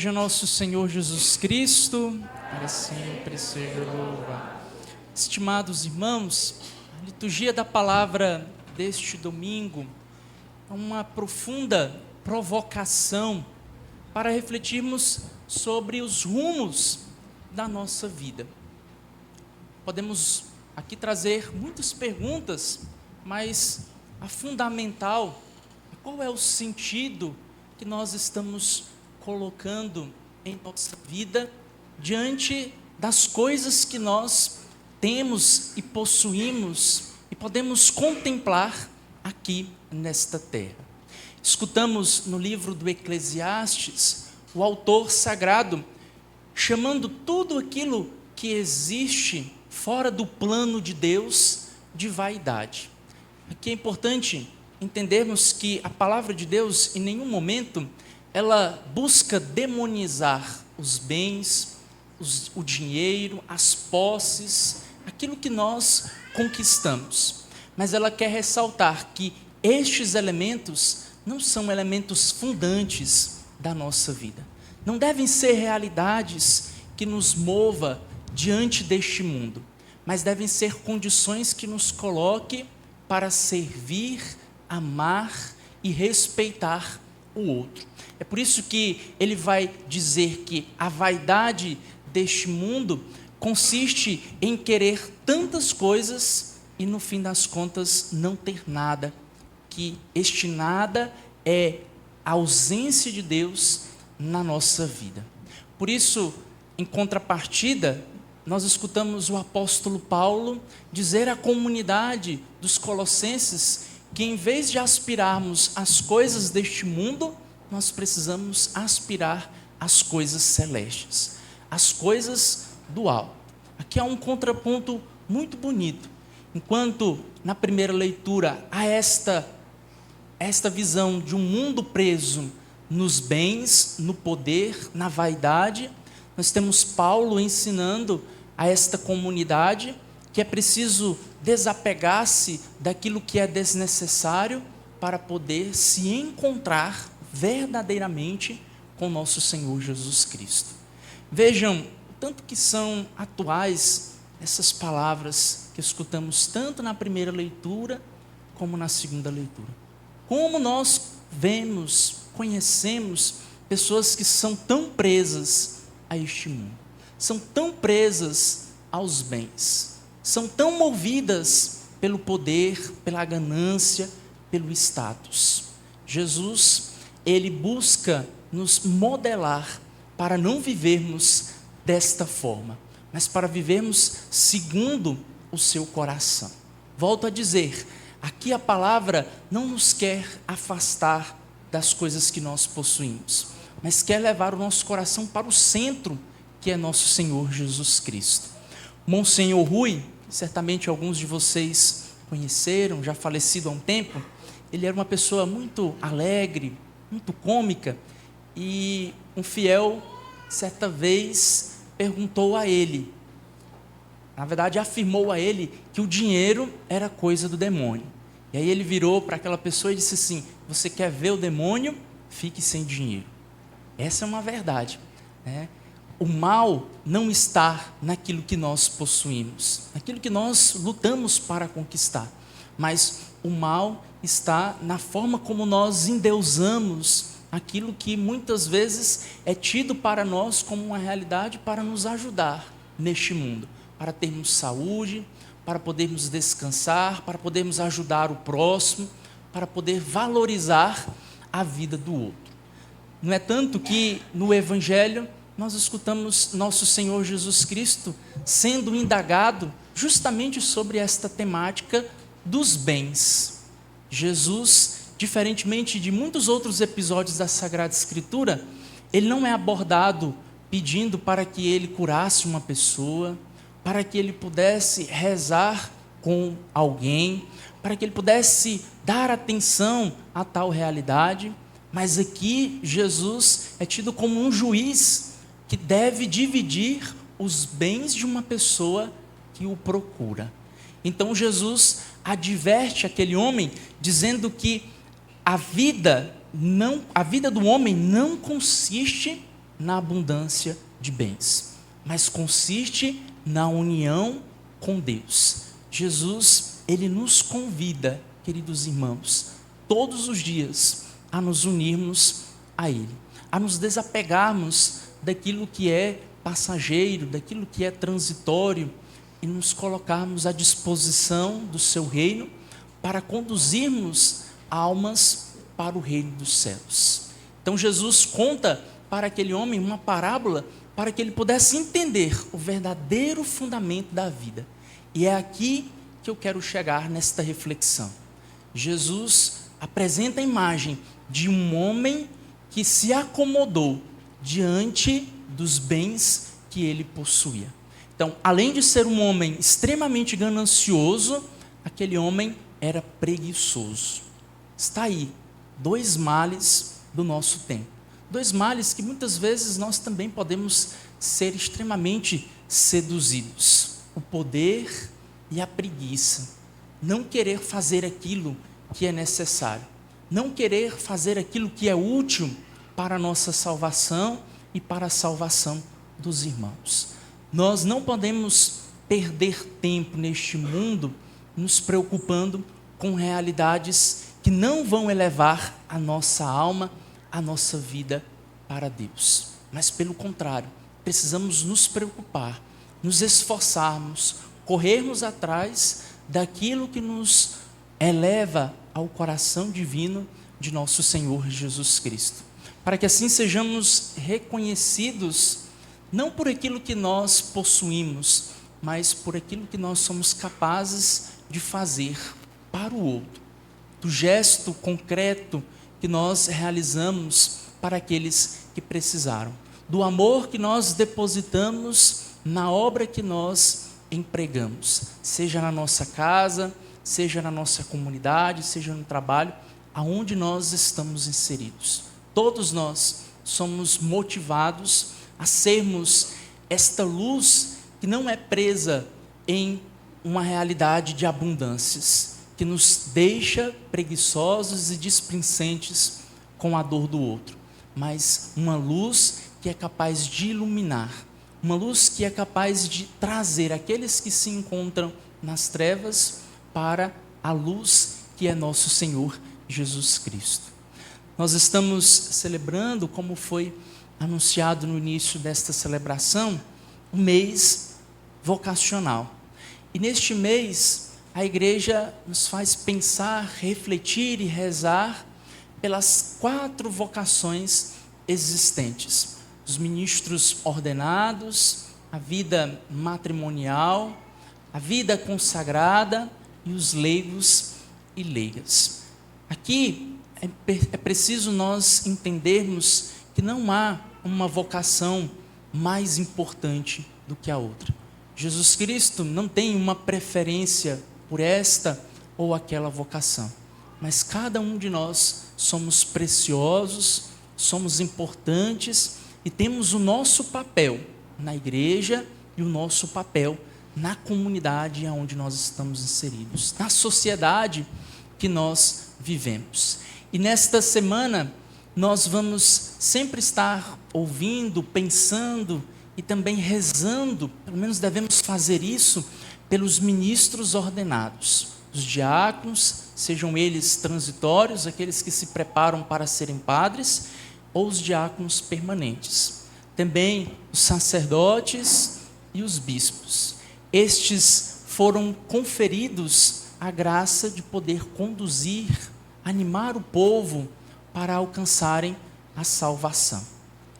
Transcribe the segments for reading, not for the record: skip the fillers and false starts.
Seja nosso Senhor Jesus Cristo, para sempre seja louvado. Estimados irmãos, a liturgia da palavra deste domingo é uma profunda provocação para refletirmos sobre os rumos da nossa vida. Podemos aqui trazer muitas perguntas, mas a fundamental é qual é o sentido que nós estamos colocando em nossa vida diante das coisas que nós temos e possuímos e podemos contemplar aqui nesta terra. Escutamos no livro do Eclesiastes o autor sagrado chamando tudo aquilo que existe fora do plano de Deus de vaidade. Aqui é importante entendermos que a palavra de Deus em nenhum momento ela busca demonizar os bens, o dinheiro, as posses, aquilo que nós conquistamos. Mas ela quer ressaltar que estes elementos não são elementos fundantes da nossa vida. Não devem ser realidades que nos mova diante deste mundo, mas devem ser condições que nos coloquem para servir, amar e respeitar o outro. É por isso que ele vai dizer que a vaidade deste mundo consiste em querer tantas coisas e no fim das contas não ter nada, que este nada é a ausência de Deus na nossa vida. Por isso, em contrapartida, nós escutamos o apóstolo Paulo dizer à comunidade dos Colossenses que em vez de aspirarmos às coisas deste mundo, nós precisamos aspirar às coisas celestes, às coisas do alto. Aqui há um contraponto muito bonito. Enquanto na primeira leitura há esta visão de um mundo preso nos bens, no poder, na vaidade, nós temos Paulo ensinando a esta comunidade que é preciso desapegar-se daquilo que é desnecessário para poder se encontrar verdadeiramente com nosso Senhor Jesus Cristo. Vejam o tanto que são atuais essas palavras que escutamos tanto na primeira leitura como na segunda leitura. Como nós vemos, conhecemos pessoas que são tão presas a este mundo, são tão presas aos bens, são tão movidas pelo poder, pela ganância, pelo status. Jesus, ele busca nos modelar para não vivermos desta forma, mas para vivermos segundo o seu coração. Volto a dizer, aqui a palavra não nos quer afastar das coisas que nós possuímos, mas quer levar o nosso coração para o centro, que é nosso Senhor Jesus Cristo. Monsenhor Rui, certamente alguns de vocês conheceram, já falecido há um tempo, ele era uma pessoa muito alegre, muito cômica, e um fiel, certa vez, perguntou a ele, na verdade afirmou a ele, que o dinheiro era coisa do demônio. E aí ele virou para aquela pessoa e disse assim: você quer ver o demônio? Fique sem dinheiro. Essa é uma verdade, né? O mal não está naquilo que nós possuímos, naquilo que nós lutamos para conquistar, mas o mal está na forma como nós endeusamos aquilo que muitas vezes é tido para nós como uma realidade para nos ajudar neste mundo, para termos saúde, para podermos descansar, para podermos ajudar o próximo, para poder valorizar a vida do outro. Não é tanto que no Evangelho nós escutamos nosso Senhor Jesus Cristo sendo indagado justamente sobre esta temática dos bens. Jesus, diferentemente de muitos outros episódios da Sagrada Escritura, ele não é abordado pedindo para que ele curasse uma pessoa, para que ele pudesse rezar com alguém, para que ele pudesse dar atenção a tal realidade, mas aqui Jesus é tido como um juiz que deve dividir os bens de uma pessoa que o procura. Então Jesus adverte aquele homem dizendo que a vida do homem não consiste na abundância de bens, mas consiste na união com Deus. Jesus, ele nos convida, queridos irmãos, todos os dias a nos unirmos a Ele, a nos desapegarmos daquilo que é passageiro, daquilo que é transitório e nos colocarmos à disposição do seu reino para conduzirmos almas para o reino dos céus. Então Jesus conta para aquele homem uma parábola para que ele pudesse entender o verdadeiro fundamento da vida. E é aqui que eu quero chegar nesta reflexão. Jesus apresenta a imagem de um homem que se acomodou diante dos bens que ele possuía. Então, além de ser um homem extremamente ganancioso, aquele homem era preguiçoso. Está aí, 2 males do nosso tempo. 2 males que muitas vezes nós também podemos ser extremamente seduzidos. O poder e a preguiça. Não querer fazer aquilo que é necessário. Não querer fazer aquilo que é útil para a nossa salvação e para a salvação dos irmãos. Nós não podemos perder tempo neste mundo nos preocupando com realidades que não vão elevar a nossa alma, a nossa vida para Deus. Mas pelo contrário, precisamos nos preocupar, nos esforçarmos, corrermos atrás daquilo que nos eleva ao coração divino de nosso Senhor Jesus Cristo. Para que assim sejamos reconhecidos, não por aquilo que nós possuímos, mas por aquilo que nós somos capazes de fazer para o outro, do gesto concreto que nós realizamos para aqueles que precisaram, do amor que nós depositamos na obra que nós empregamos, seja na nossa casa, seja na nossa comunidade, seja no trabalho, aonde nós estamos inseridos. Todos nós somos motivados a sermos esta luz que não é presa em uma realidade de abundâncias, que nos deixa preguiçosos e displicentes com a dor do outro, mas uma luz que é capaz de iluminar, uma luz que é capaz de trazer aqueles que se encontram nas trevas para a luz que é nosso Senhor Jesus Cristo. Nós estamos celebrando, como foi anunciado no início desta celebração, um mês vocacional. E neste mês, a igreja nos faz pensar, refletir e rezar pelas 4 vocações existentes: os ministros ordenados, a vida matrimonial, a vida consagrada e os leigos e leigas. Aqui é preciso nós entendermos que não há uma vocação mais importante do que a outra. Jesus Cristo não tem uma preferência por esta ou aquela vocação, mas cada um de nós somos preciosos, somos importantes e temos o nosso papel na igreja e o nosso papel na comunidade onde nós estamos inseridos, na sociedade que nós vivemos. E nesta semana nós vamos sempre estar ouvindo, pensando e também rezando, pelo menos devemos fazer isso, pelos ministros ordenados, os diáconos, sejam eles transitórios, aqueles que se preparam para serem padres, ou os diáconos permanentes. Também os sacerdotes e os bispos. Estes foram conferidos a graça de poder conduzir, animar o povo para alcançarem a salvação.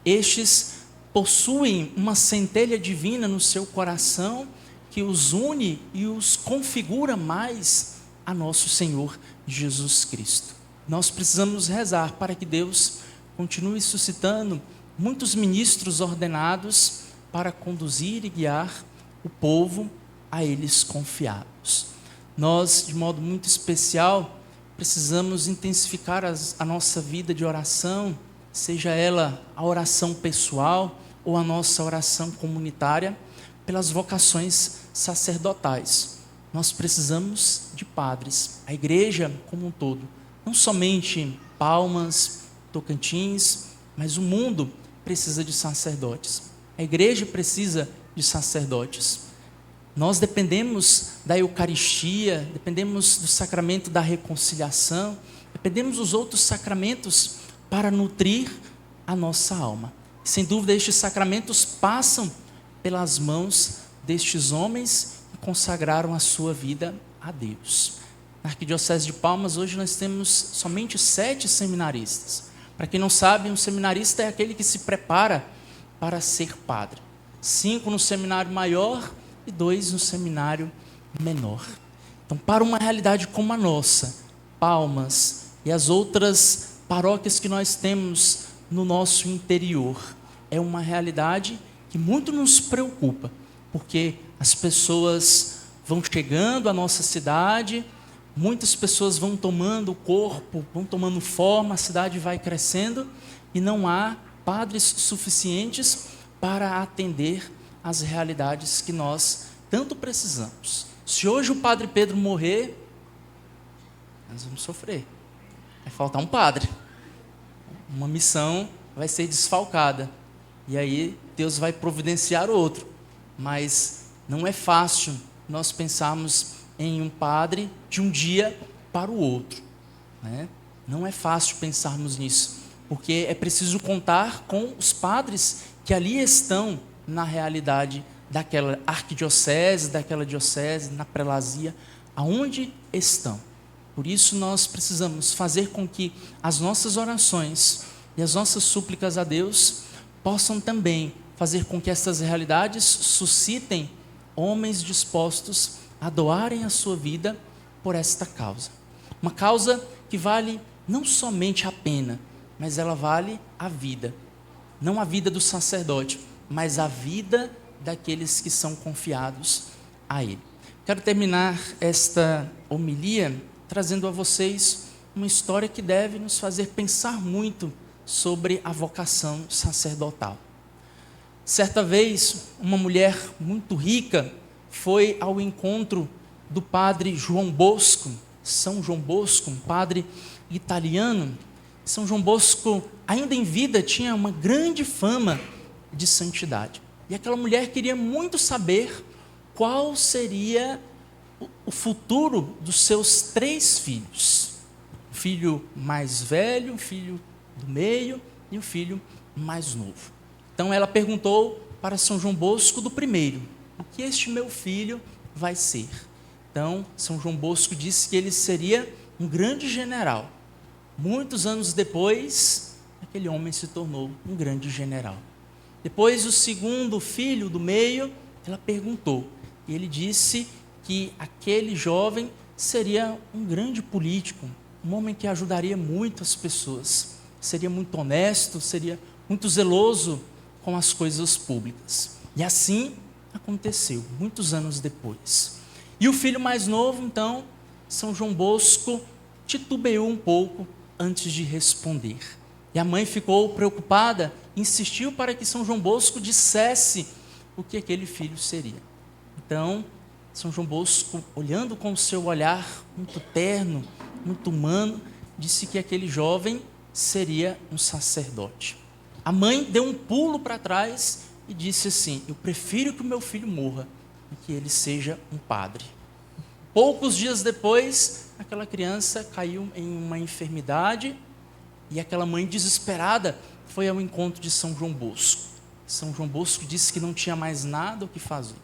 Estes possuem uma centelha divina no seu coração que os une e os configura mais a nosso Senhor Jesus Cristo. Nós precisamos rezar para que Deus continue suscitando muitos ministros ordenados para conduzir e guiar o povo a eles confiados. Nós, de modo muito especial, precisamos intensificar a nossa vida de oração, seja ela a oração pessoal ou a nossa oração comunitária, pelas vocações sacerdotais. Nós precisamos de padres, a igreja como um todo, não somente Palmas, Tocantins, mas o mundo precisa de sacerdotes. A igreja precisa de sacerdotes. Nós dependemos da Eucaristia, dependemos do sacramento da reconciliação, dependemos dos outros sacramentos para nutrir a nossa alma. Sem dúvida, estes sacramentos passam pelas mãos destes homens que consagraram a sua vida a Deus. Na Arquidiocese de Palmas, hoje nós temos somente 7 seminaristas. Para quem não sabe, um seminarista é aquele que se prepara para ser padre. 5 no seminário maior e 2 no seminário menor. Então, para uma realidade como a nossa, Palmas e as outras paróquias que nós temos no nosso interior, é uma realidade que muito nos preocupa, porque as pessoas vão chegando à nossa cidade, muitas pessoas vão tomando corpo, vão tomando forma, a cidade vai crescendo e não há padres suficientes para atender às realidades que nós tanto precisamos. Se hoje o Padre Pedro morrer, nós vamos sofrer. Vai faltar um padre. Uma missão vai ser desfalcada. E aí Deus vai providenciar outro. Mas não é fácil nós pensarmos em um padre de um dia para o outro, né? Não é fácil pensarmos nisso, porque é preciso contar com os padres que ali estão na realidade daquela arquidiocese, daquela diocese, na prelazia, aonde estão. Por isso nós precisamos fazer com que as nossas orações e as nossas súplicas a Deus possam também fazer com que essas realidades suscitem homens dispostos a doarem a sua vida por esta causa. Uma causa que vale não somente a pena, mas ela vale a vida. Não a vida do sacerdote, mas a vida daqueles que são confiados a ele. Quero terminar esta homilia trazendo a vocês uma história que deve nos fazer pensar muito sobre a vocação sacerdotal. Certa vez, uma mulher muito rica foi ao encontro do padre João Bosco, São João Bosco, um padre italiano. São João Bosco, ainda em vida, tinha uma grande fama de santidade. E aquela mulher queria muito saber qual seria o futuro dos seus 3 filhos. O filho mais velho, o filho do meio e o filho mais novo. Então ela perguntou para São João Bosco do primeiro: o que este meu filho vai ser? Então São João Bosco disse que ele seria um grande general. Muitos anos depois, aquele homem se tornou um grande general. Depois, o segundo filho do meio, ela perguntou, e ele disse que aquele jovem seria um grande político, um homem que ajudaria muito as pessoas, seria muito honesto, seria muito zeloso com as coisas públicas. E assim aconteceu, muitos anos depois. E o filho mais novo, então, São João Bosco, titubeou um pouco antes de responder. E a mãe ficou preocupada, insistiu para que São João Bosco dissesse o que aquele filho seria. Então, São João Bosco, olhando com o seu olhar muito terno, muito humano, disse que aquele jovem seria um sacerdote. A mãe deu um pulo para trás e disse assim: eu prefiro que o meu filho morra e que ele seja um padre. Poucos dias depois, aquela criança caiu em uma enfermidade e aquela mãe desesperada foi ao encontro de São João Bosco. São João Bosco disse que não tinha mais nada o que fazer,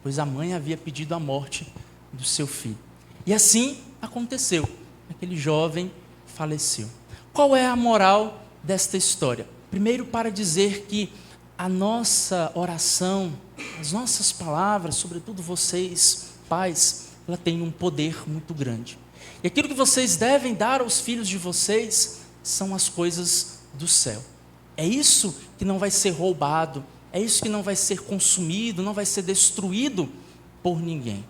pois a mãe havia pedido a morte do seu filho. E assim aconteceu, aquele jovem faleceu. Qual é a moral desta história? Primeiro, para dizer que a nossa oração, as nossas palavras, sobretudo vocês, pais, ela tem um poder muito grande. E aquilo que vocês devem dar aos filhos de vocês são as coisas do céu. É isso que não vai ser roubado, é isso que não vai ser consumido, não vai ser destruído por ninguém.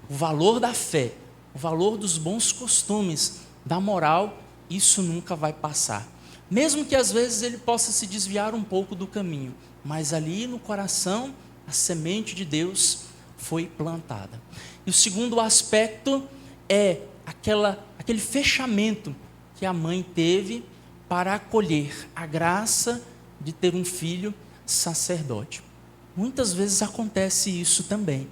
O valor da fé, o valor dos bons costumes, da moral, isso nunca vai passar. Mesmo que às vezes ele possa se desviar um pouco do caminho, mas ali no coração, a semente de Deus foi plantada. E o segundo aspecto é aquele fechamento que a mãe teve para acolher a graça de ter um filho sacerdote. Muitas vezes acontece isso também.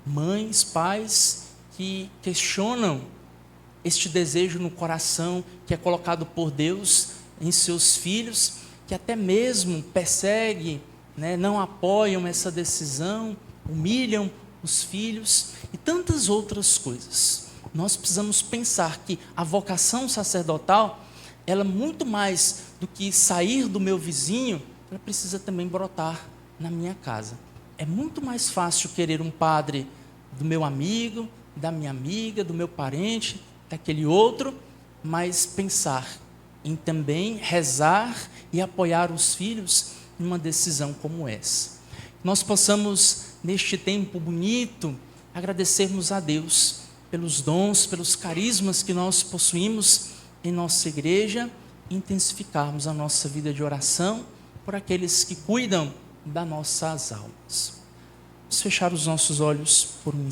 Mães, pais que questionam este desejo no coração que é colocado por Deus em seus filhos, que até mesmo perseguem, não apoiam essa decisão, humilham os filhos e tantas outras coisas. Nós precisamos pensar que a vocação sacerdotal, ela muito mais do que sair do meu vizinho, ela precisa também brotar na minha casa. É muito mais fácil querer um padre do meu amigo, da minha amiga, do meu parente, daquele outro, mas pensar em também rezar e apoiar os filhos numa decisão como essa. Nós possamos, neste tempo bonito, agradecermos a Deus pelos dons, pelos carismas que nós possuímos em nossa igreja, e intensificarmos a nossa vida de oração por aqueles que cuidam das nossas almas. Vamos fechar os nossos olhos por um instante.